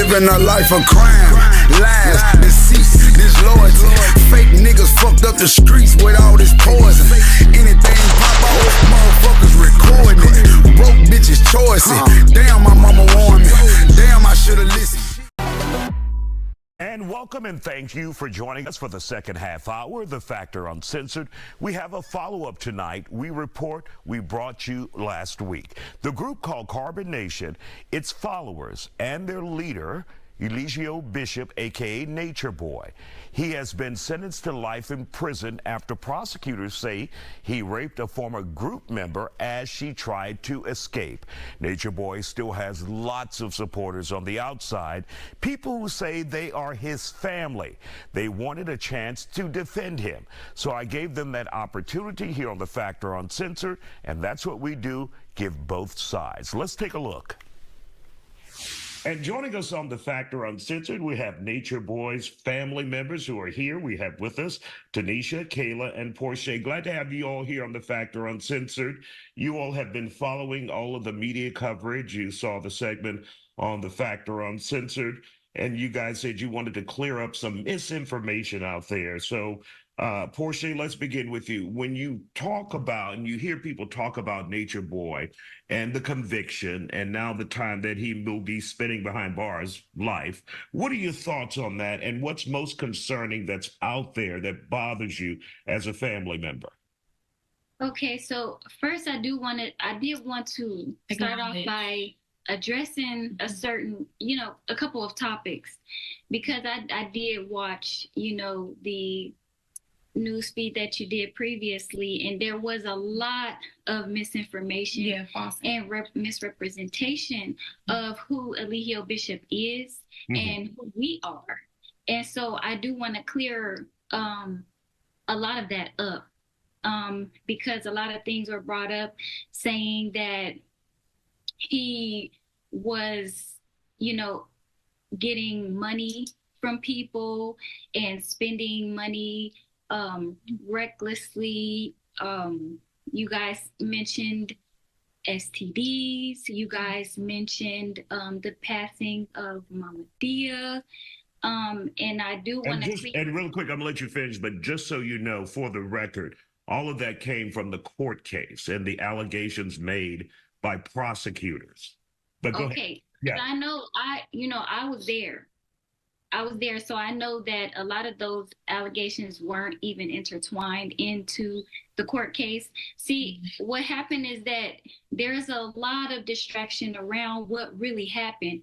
living a life of crime, lies, deceit, disloyalty. Fake niggas fucked up the streets with all this poison. Anything pop off, motherfuckers recording it. Broke bitches choicing. Damn, my mama warned me. Damn, I should've listened. And welcome and thank you for joining us for the second half hour of The Factor Uncensored. We have a follow-up tonight. We report we brought you last week. The group called Carbon Nation, its followers and their leader, Eligio Bishop, a.k.a. Nature Boy. He has been sentenced to life in prison after prosecutors say he raped a former group member as she tried to escape. Nature Boy still has lots of supporters on the outside, people who say they are his family. They wanted a chance to defend him. So I gave them that opportunity here on The Factor Uncensored, and that's what we do, give both sides. Let's take a look. And joining us on The Factor Uncensored, we have Nature Boy's family members who are here. We have with us Tanisha, Kayla, and Portia. Glad to have you all here on The Factor Uncensored. You all have been following all of the media coverage. You saw the segment on The Factor Uncensored, and you guys said you wanted to clear up some misinformation out there. So, Portia, let's begin with you. When you talk about, and you hear people talk about Nature Boy and the conviction, and now the time that he will be spending behind bars life, what are your thoughts on that? And what's most concerning that's out there that bothers you as a family member? Okay, so first I did want to start off by addressing a couple of topics, because I did watch, the news feed that you did previously, and there was a lot of misinformation and misrepresentation of who Eligio Bishop is and who we are. And so I do want to clear a lot of that up, because a lot of things were brought up saying that he was, getting money from people and spending money recklessly. You guys mentioned STDs. You guys mentioned the passing of Malia. And I do want to... And real quick, I'm going to let you finish, but just so you know, for the record, all of that came from the court case and the allegations made by prosecutors. But go ahead. Yeah. I know, I was there. So I know that a lot of those allegations weren't even intertwined into the court case. See, what happened is that there's a lot of distraction around what really happened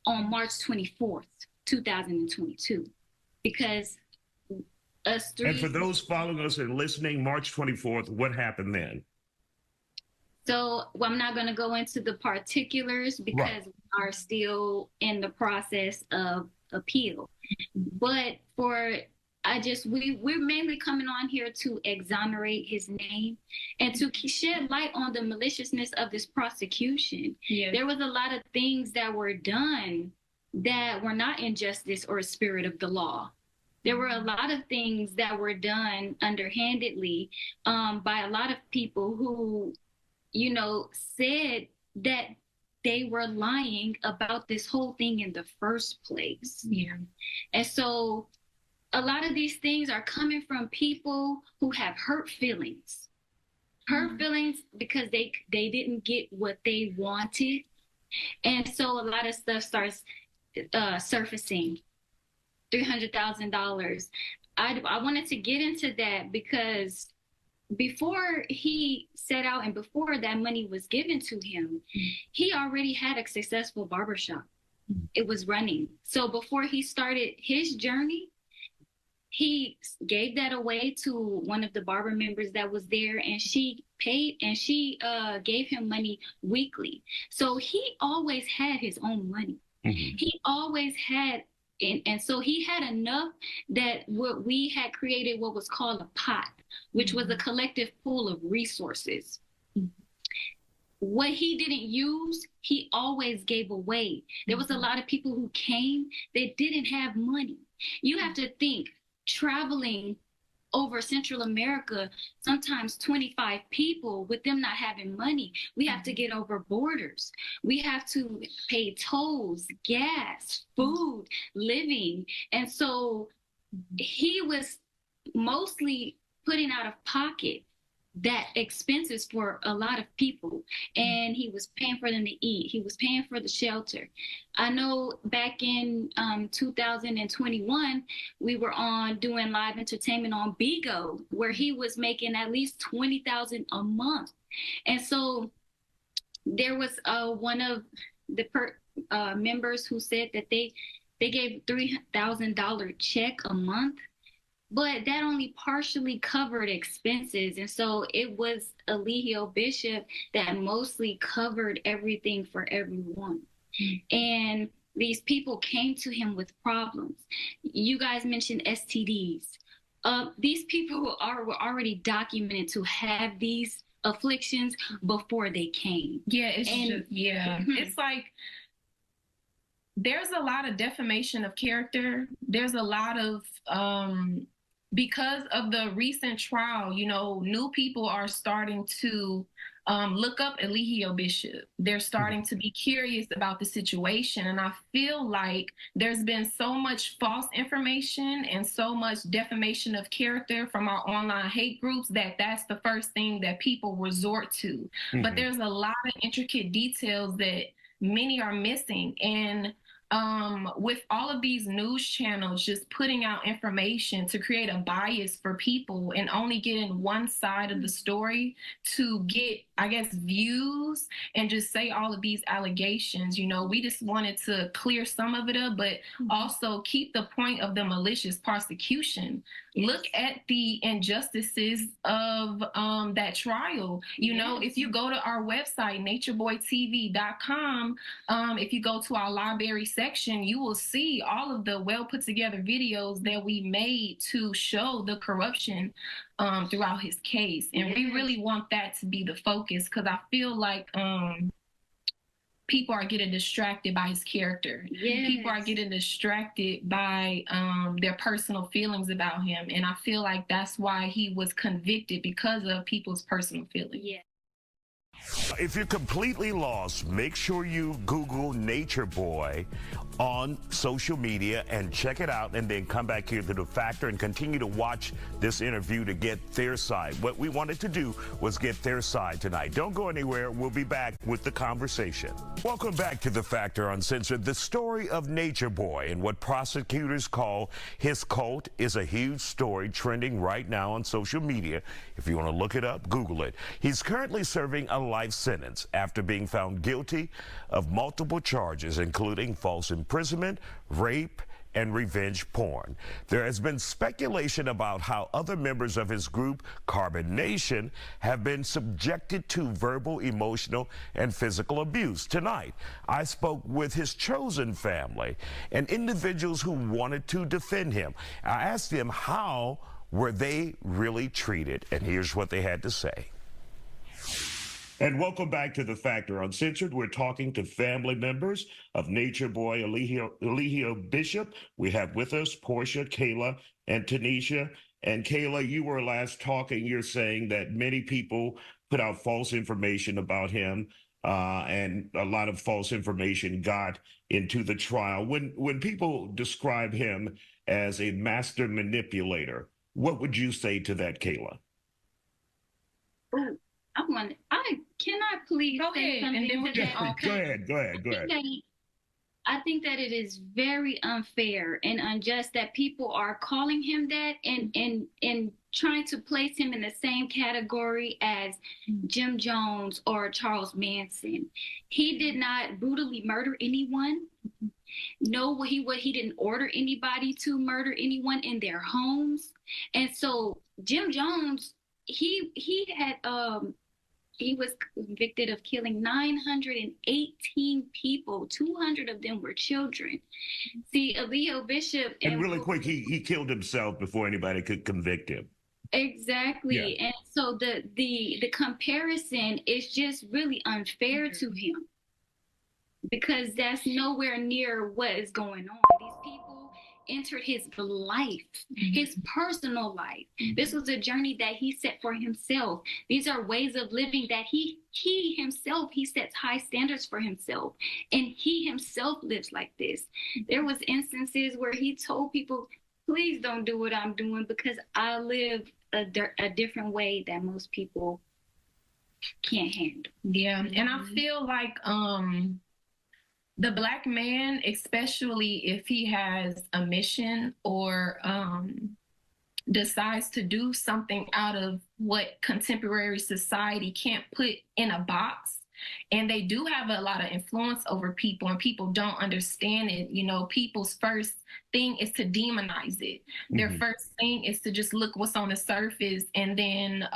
on March 24th, 2022, because us three... And for those following us and listening, March 24th, what happened then? So I'm not going to go into the particulars because we are still in the process of appeal. But we're mainly coming on here to exonerate his name and to shed light on the maliciousness of this prosecution. Yeah. There was a lot of things that were done that were not in justice or spirit of the law. There were a lot of things that were done underhandedly by a lot of people who, said that they were lying about this whole thing in the first place. Yeah. And so a lot of these things are coming from people who have hurt feelings. Hurt feelings because they didn't get what they wanted. And so a lot of stuff starts surfacing. $300,000. I wanted to get into that because before he set out and before that money was given to him, he already had a successful barbershop. It was running. So before he started his journey, he gave that away to one of the barber members that was there, and she paid, and she gave him money weekly. So he always had his own money. He always had, and so he had enough that what we had created what was called a pot, which was a collective pool of resources. What he didn't use, he always gave away. There was a lot of people who came, they didn't have money. You have to think, traveling over Central America, sometimes 25 people, with them not having money. We have to get over borders. We have to pay tolls, gas, food, living. And so he was mostly putting out of pocket that expenses for a lot of people, and he was paying for them to eat. He was paying for the shelter. I know back in 2021, we were on doing live entertainment on Bigo, where he was making at least $20,000 a month. And so there was one of the members who said that they gave $3,000 check a month, but that only partially covered expenses. And so it was Eligio Bishop that mostly covered everything for everyone. And these people came to him with problems. You guys mentioned STDs. These people were already documented to have these afflictions before they came. Yeah, it's like there's a lot of defamation of character. There's a lot of because of the recent trial, you know, new people are starting to look up Eligio Bishop. They're starting to be curious about the situation. And I feel like there's been so much false information and so much defamation of character from our online hate groups that that's the first thing that people resort to. But there's a lot of intricate details that many are missing. And with all of these news channels just putting out information to create a bias for people and only getting one side of the story to get, I guess, views and just say all of these allegations, you know, we just wanted to clear some of it up, but also keep the point of the malicious prosecution. Look at the injustices of that trial. You know, if you go to our website, natureboytv.com, if you go to our library section, you will see all of the well put together videos that we made to show the corruption throughout his case. And we really want that to be the focus, because I feel like people are getting distracted by his character. People are getting distracted by their personal feelings about him. And I feel like that's why he was convicted, because of people's personal feelings. If you're completely lost, make sure you Google Nature Boy on social media and check it out, and then come back here to The Factor and continue to watch this interview to get their side. What we wanted to do was get their side tonight. Don't go anywhere. We'll be back with the conversation. Welcome back to The Factor Uncensored. The story of Nature Boy and what prosecutors call his cult is a huge story trending right now on social media. If you want to look it up, Google it. He's currently serving a life sentence after being found guilty of multiple charges, including false imprisonment, rape, and revenge porn. There has been speculation about how other members of his group, Carbon Nation, have been subjected to verbal, emotional, and physical abuse. Tonight, I spoke with his chosen family and individuals who wanted to defend him. I asked them how were they really treated, and here's what they had to say. And welcome back to The Factor Uncensored. We're talking to family members of Nature Boy Eligio Bishop. We have with us Portia, Kayla, and Tanisha. And Kayla, you were last talking. You're saying that many people put out false information about him, and a lot of false information got into the trial. When people describe him as a master manipulator, what would you say to that, Kayla? Can I please say something to that? Go ahead. I think that it is very unfair and unjust that people are calling him that and trying to place him in the same category as Jim Jones or Charles Manson. He did not brutally murder anyone. No, he didn't order anybody to murder anyone in their homes. And so Jim Jones, he was convicted of killing 918 people. 200 of them were children. See, Eligio Bishop... And really quick, he killed himself before anybody could convict him. Exactly. Yeah. And so the comparison is just really unfair to him, because that's nowhere near what is going on. These people entered his life, his personal life. This was a journey that he set for himself. These are ways of living that he himself, he sets high standards for himself, and he himself lives like this. There was instances where he told people, please don't do what I'm doing because I live a different way that most people can't handle. Yeah, and I feel like the Black man, especially if he has a mission or decides to do something out of what contemporary society can't put in a box, and they do have a lot of influence over people and people don't understand it. You know, people's first thing is to demonize it. Their first thing is to just look what's on the surface and then,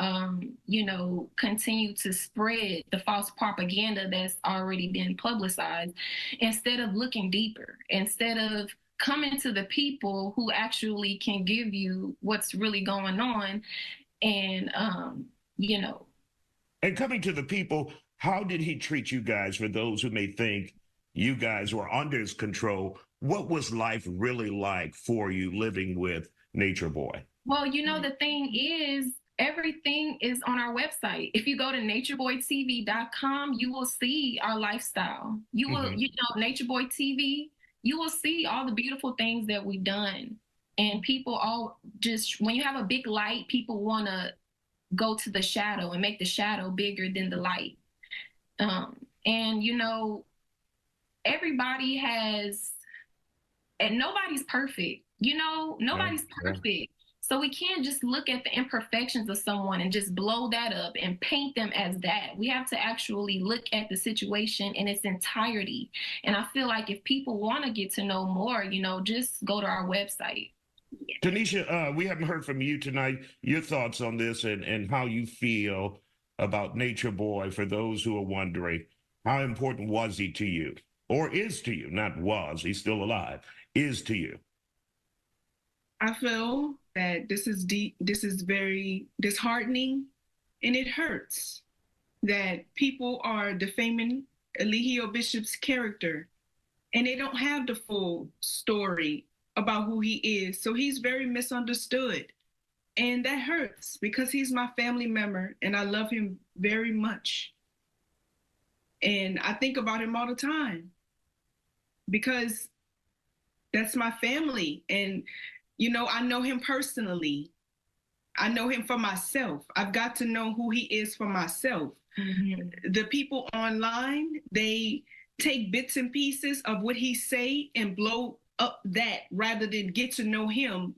you know, continue to spread the false propaganda that's already been publicized instead of looking deeper, instead of coming to the people who actually can give you what's really going on. And, you know. And coming to the people, how did he treat you guys? For those who may think you guys were under his control, what was life really like for you living with Nature Boy? Well, you know, the thing is, everything is on our website. If you go to natureboytv.com, you will see our lifestyle. You will, you know, Nature Boy TV, you will see all the beautiful things that we've done. And people all just, when you have a big light, people want to go to the shadow and make the shadow bigger than the light. And, you know, everybody has, and nobody's perfect, you know, nobody's perfect. So we can't just look at the imperfections of someone and just blow that up and paint them as that. We have to actually look at the situation in its entirety. And I feel like if people want to get to know more, you know, just go to our website. Tanisha, we haven't heard from you tonight. Your thoughts on this and how you feel about Nature Boy, for those who are wondering, how important was he to you? Or is to you? Not was, he's still alive. Is to you? I feel that this is very disheartening, and it hurts that people are defaming Eligio Bishop's character, and they don't have the full story about who he is. So he's very misunderstood. And that hurts because he's my family member and I love him very much. And I think about him all the time because that's my family. And, you know, I know him personally. I know him for myself. I've got to know who he is for myself. The people online, they take bits and pieces of what he say and blow up that rather than get to know him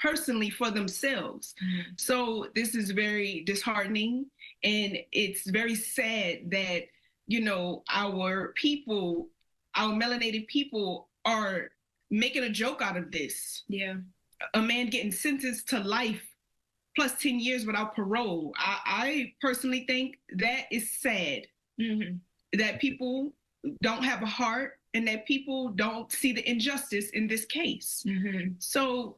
personally for themselves. So this is very disheartening, and it's very sad that, you know, our people, our melanated people are making a joke out of this. Yeah. A man getting sentenced to life plus 10 years without parole. I personally think that is sad. That people don't have a heart and that people don't see the injustice in this case. So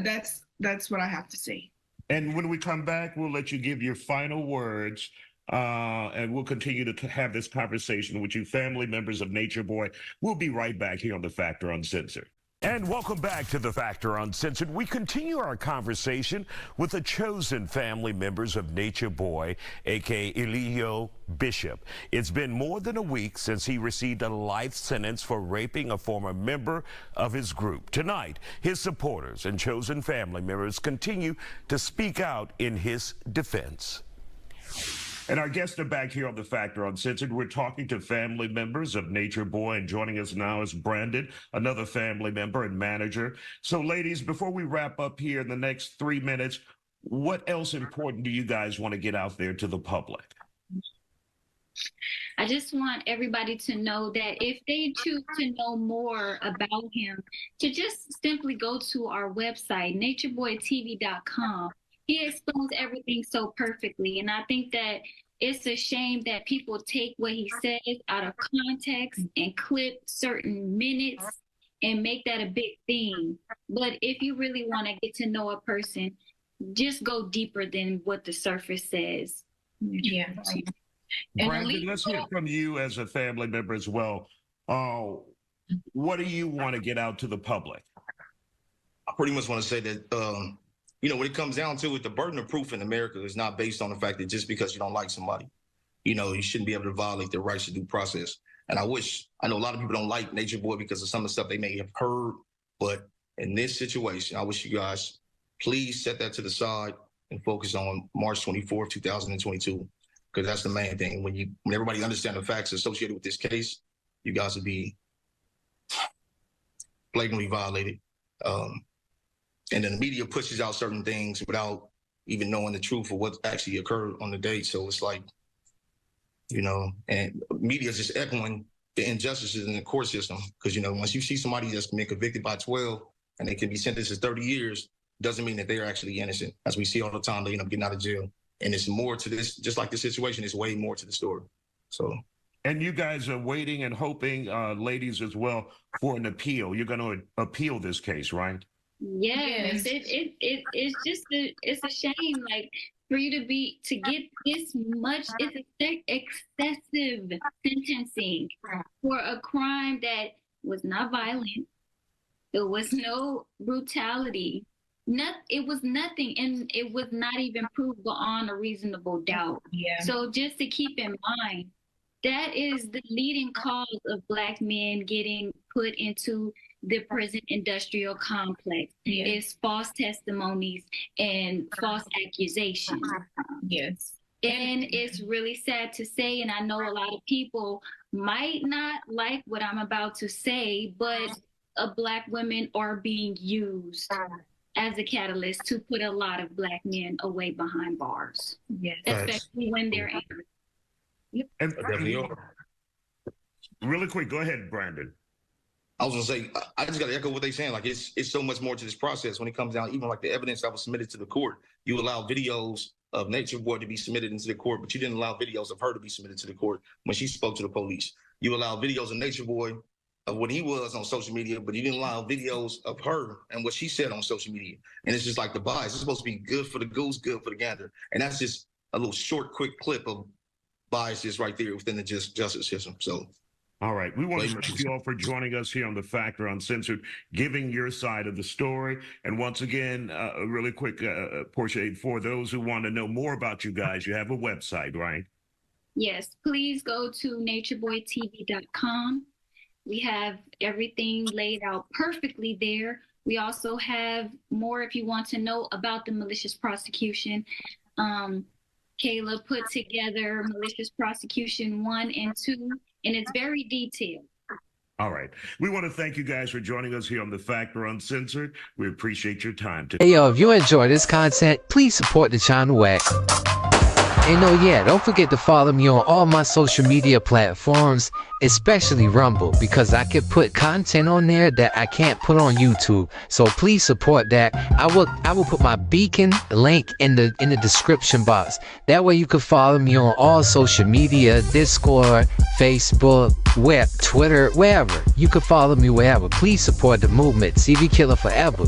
that's what I have to say. And when we come back, we'll let you give your final words, and we'll continue to have this conversation with you, family members of Nature Boy. We'll be right back here on The Factor Uncensored. And welcome back to The Factor Uncensored. We continue our conversation with the chosen family members of Nature Boy, a.k.a. Eligio Bishop. It's been more than a week since he received a life sentence for raping a former member of his group. Tonight, his supporters and chosen family members continue to speak out in his defense. And our guests are back here on The Factor Uncensored. We're talking to family members of Nature Boy, and joining us now is Brandon, another family member and manager. So, ladies, before we wrap up here in the next 3 minutes, what else important do you guys want to get out there to the public? I just want everybody to know that if they choose to know more about him, to just simply go to our website, natureboytv.com. He explains everything so perfectly. And I think that it's a shame that people take what he says out of context and clip certain minutes and make that a big thing. But if you really want to get to know a person, just go deeper than what the surface says. Yeah. Brandon, let's hear from you as a family member as well. What do you want to get out to the public? pretty much want to say that, you know, when it comes down to it, the burden of proof in America is not based on the fact that just because you don't like somebody, you know, you shouldn't be able to violate their rights to due process. And I know a lot of people don't like Nature Boy because of some of the stuff they may have heard, but in this situation, I wish you guys please set that to the side and focus on March 24th, 2022, because that's the main thing. When everybody understands the facts associated with this case, you guys will be blatantly violated. And then the media pushes out certain things without even knowing the truth of what actually occurred on the date. So it's like, you know, and media is just echoing the injustices in the court system. Because, you know, once you see somebody that's been convicted by 12 and they can be sentenced to 30 years, doesn't mean that they're actually innocent. As we see all the time, they end up getting out of jail. And it's more to this, just like the situation, it's way more to the story. So. And you guys are waiting and hoping, ladies as well, for an appeal. You're going to appeal this case, right? Yes, it's just it's a shame, like, for you to get this much. It's excessive sentencing for a crime that was not violent. There was no brutality. It was nothing, and it was not even proved beyond a reasonable doubt. Yeah. So just to keep in mind, that is the leading cause of Black men getting put into the prison industrial complex. Yeah. Is false testimonies and false accusations. Yes. And it's really sad to say, and I know a lot of people might not like what I'm about to say, but Black women are being used as a catalyst to put a lot of Black men away behind bars. Yes. Especially when they're angry. Yep. And really quick, go ahead, Brandon. I was gonna say, I just gotta echo what they're saying. Like, it's so much more to this process when it comes down, even like the evidence that was submitted to the court. You allow videos of Nature Boy to be submitted into the court, but you didn't allow videos of her to be submitted to the court when she spoke to the police. You allow videos of Nature Boy of what he was on social media, but you didn't allow videos of her and what she said on social media. And it's just like the bias. It's supposed to be good for the goose, good for the gander. And that's just a little short, quick clip of biases right there within the justice system. So. All right. We want to thank you all for joining us here on The Factor Uncensored, giving your side of the story. And once again, a really quick, Portia, for those who want to know more about you guys, you have a website, right? Yes. Please go to natureboytv.com. We have everything laid out perfectly there. We also have more if you want to know about the malicious prosecution. Kayla put together malicious prosecution 1 and 2, and it's very detailed. All right. We want to thank you guys for joining us here on The Factor Uncensored. We appreciate your time today. Hey, yo, if you enjoy this content, please support the channel at... And oh yeah, don't forget to follow me on all my social media platforms, especially Rumble, because I can put content on there that I can't put on YouTube. So please support that. I will put my beacon link in the description box. That way you can follow me on all social media, Discord, Facebook, Twitter, wherever. You can follow me wherever. Please support the movement. CV Killer forever.